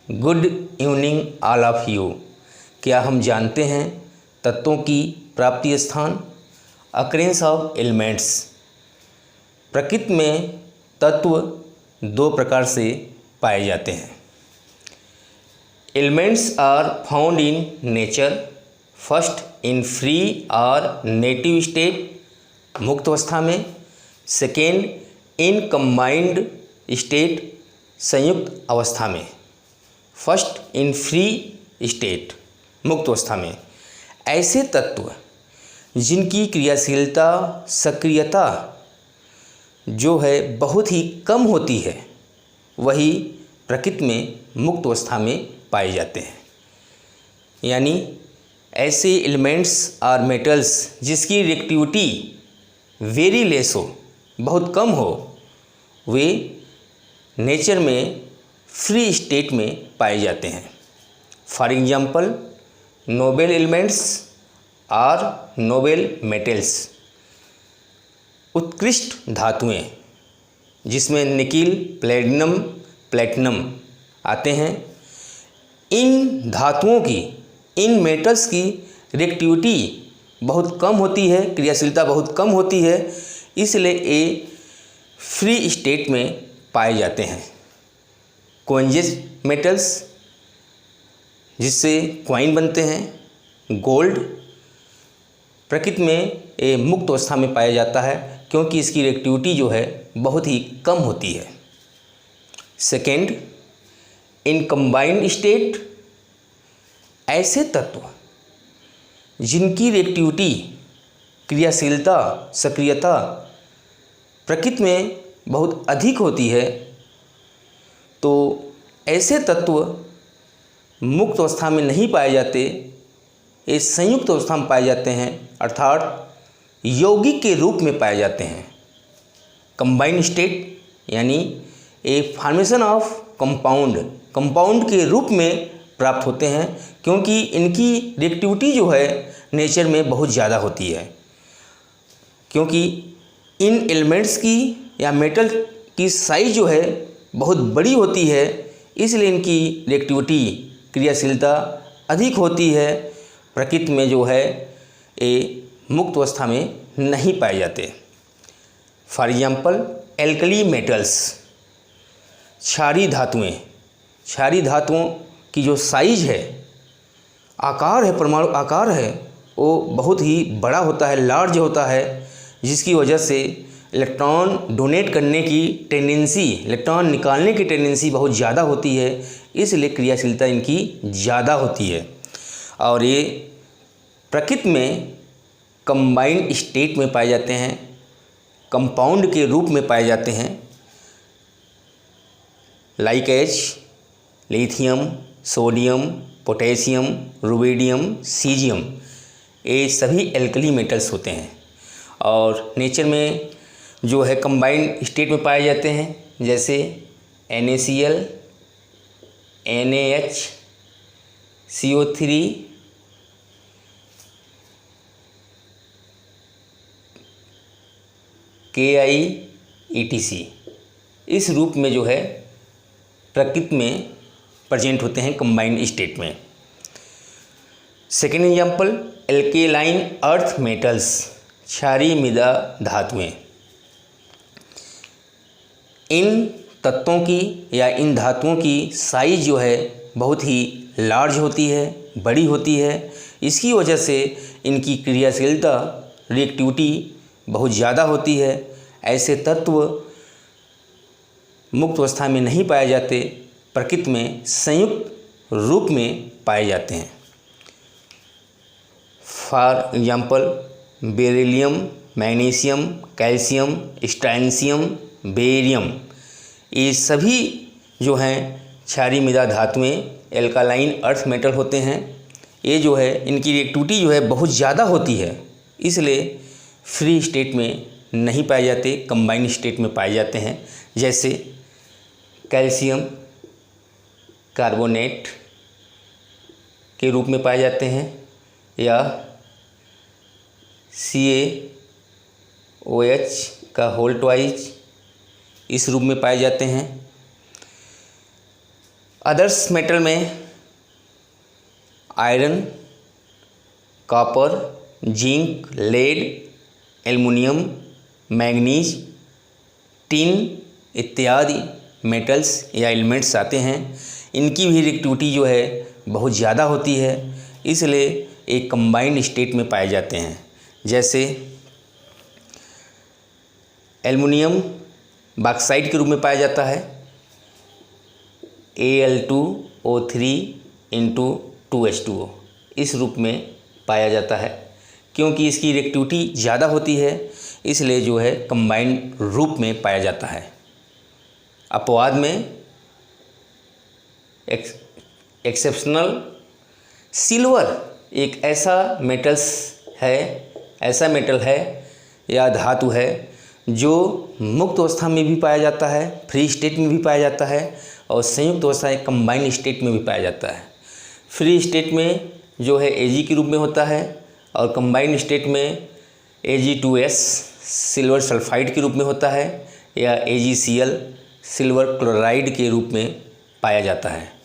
Good evening all of you. क्या हम जानते हैं तत्वों की प्राप्ति स्थान? Occurrence of elements. प्रकृति में तत्व दो प्रकार से पाए जाते हैं। Elements are found in nature, first in free और नेटिव स्टेट मुक्त अवस्था में, सेकेंड इन कंबाइंड स्टेट संयुक्त अवस्था में। फर्स्ट इन फ्री स्टेट मुक्त अवस्था में ऐसे तत्व जिनकी क्रियाशीलता सक्रियता जो है बहुत ही कम होती है वही प्रकृति में मुक्त अवस्था में पाए जाते हैं। यानी ऐसे एलिमेंट्स और मेटल्स जिसकी रिएक्टिविटी वेरी लेस हो, बहुत कम हो, वे नेचर में फ्री स्टेट में पाए जाते हैं। फॉर एग्जाम्पल नोबेल एलिमेंट्स और नोबेल मेटल्स। उत्कृष्ट धातुएं जिसमें निकिल, प्लेटिनम, प्लेटिनम आते हैं। इन धातुओं की, इन मेटल्स की रिएक्टिविटी बहुत कम होती है, क्रियाशीलता बहुत कम होती है, इसलिए ये फ्री स्टेट में पाए जाते हैं। कॉइन्जेस मेटल्स जिससे कॉइन बनते हैं, गोल्ड प्रकृति में ये मुक्त अवस्था में पाया जाता है क्योंकि इसकी रिएक्टिविटी जो है बहुत ही कम होती है। सेकेंड इन कंबाइंड स्टेट ऐसे तत्व जिनकी रिएक्टिविटी क्रियाशीलता सक्रियता प्रकृति में बहुत अधिक होती है, तो ऐसे तत्व मुक्त अवस्था में नहीं पाए जाते, ये संयुक्त अवस्था में पाए जाते हैं, अर्थात यौगिक के रूप में पाए जाते हैं। कंबाइंड स्टेट यानी ए फॉर्मेशन ऑफ कंपाउंड के रूप में प्राप्त होते हैं क्योंकि इनकी रिएक्टिविटी जो है नेचर में बहुत ज़्यादा होती है। क्योंकि इन एलिमेंट्स की या मेटल की साइज जो है बहुत बड़ी होती है, इसलिए इनकी रिएक्टिविटी क्रियाशीलता अधिक होती है। प्रकृति में जो है ये मुक्त अवस्था में नहीं पाए जाते। फॉर एग्जाम्पल एल्कली मेटल्स, क्षारीय धातुएं। क्षारीय धातुओं की जो साइज है, आकार है, परमाणु आकार है, वो बहुत ही बड़ा होता है, लार्ज होता है, जिसकी वजह से इलेक्ट्रॉन डोनेट करने की टेंडेंसी, इलेक्ट्रॉन निकालने की टेंडेंसी बहुत ज़्यादा होती है, इसलिए क्रियाशीलता इनकी ज़्यादा होती है। और ये प्रकृति में कंबाइंड स्टेट में पाए जाते हैं, कंपाउंड के रूप में पाए जाते हैं। Like H lithium, sodium, potassium, rubidium, caesium, ये सभी एल्कली मेटल्स होते हैं और नेचर में जो है कंबाइंड स्टेट में पाए जाते हैं, जैसे NaCl, NaH, CO3, Ki, etc। इस रूप में जो है प्रकृति में प्रेजेंट होते हैं कंबाइंड स्टेट में। Second example alkaline earth metals, क्षारीय मृदा धातुएं। इन तत्वों की या इन धातुओं की साइज जो है बहुत ही लार्ज होती है, बड़ी होती है, इसकी वजह से इनकी क्रियाशीलता रिएक्टिविटी बहुत ज़्यादा होती है। ऐसे तत्व मुक्त अवस्था में नहीं पाए जाते, प्रकृति में संयुक्त रूप में पाए जाते हैं। For example beryllium, magnesium, calcium, strontium, barium, ये सभी जो हैं क्षारीय मृदा धातुएं, एल्कालाइन अर्थ मेटल होते हैं। ये जो है इनकी रिएक्टिविटी जो है बहुत ज़्यादा होती है, इसलिए फ्री स्टेट में नहीं पाए जाते, कंबाइंड स्टेट में पाए जाते हैं। जैसे कैल्शियम कार्बोनेट के रूप में पाए जाते हैं या CaOH का होल ट्वाइस इस रूप में पाए जाते हैं। अदर्स मेटल में iron, copper, zinc, lead, aluminium, manganese, tin इत्यादि मेटल्स या एलिमेंट्स आते हैं। इनकी भी रिएक्टिविटी जो है बहुत ज़्यादा होती है, इसलिए एक कंबाइंड स्टेट में पाए जाते हैं। जैसे एल्युमिनियम बॉक्साइट के रूप में पाया जाता है, Al2O3 इस रूप में पाया जाता है। क्योंकि इसकी रिएक्टिविटी ज़्यादा होती है, इसलिए जो है कंबाइंड रूप में पाया जाता है। अपवाद में एक्सेप्शनल सिल्वर एक ऐसा मेटल है या धातु है जो मुक्त अवस्था में भी पाया जाता है, फ्री स्टेट में भी पाया जाता है और संयुक्त अवस्था कंबाइंड स्टेट में भी पाया जाता है। फ्री स्टेट में जो है Ag के रूप में होता है और कंबाइंड स्टेट में Ag2S सिल्वर सल्फाइड के रूप में होता है या AgCl सिल्वर क्लोराइड के रूप में पाया जाता है।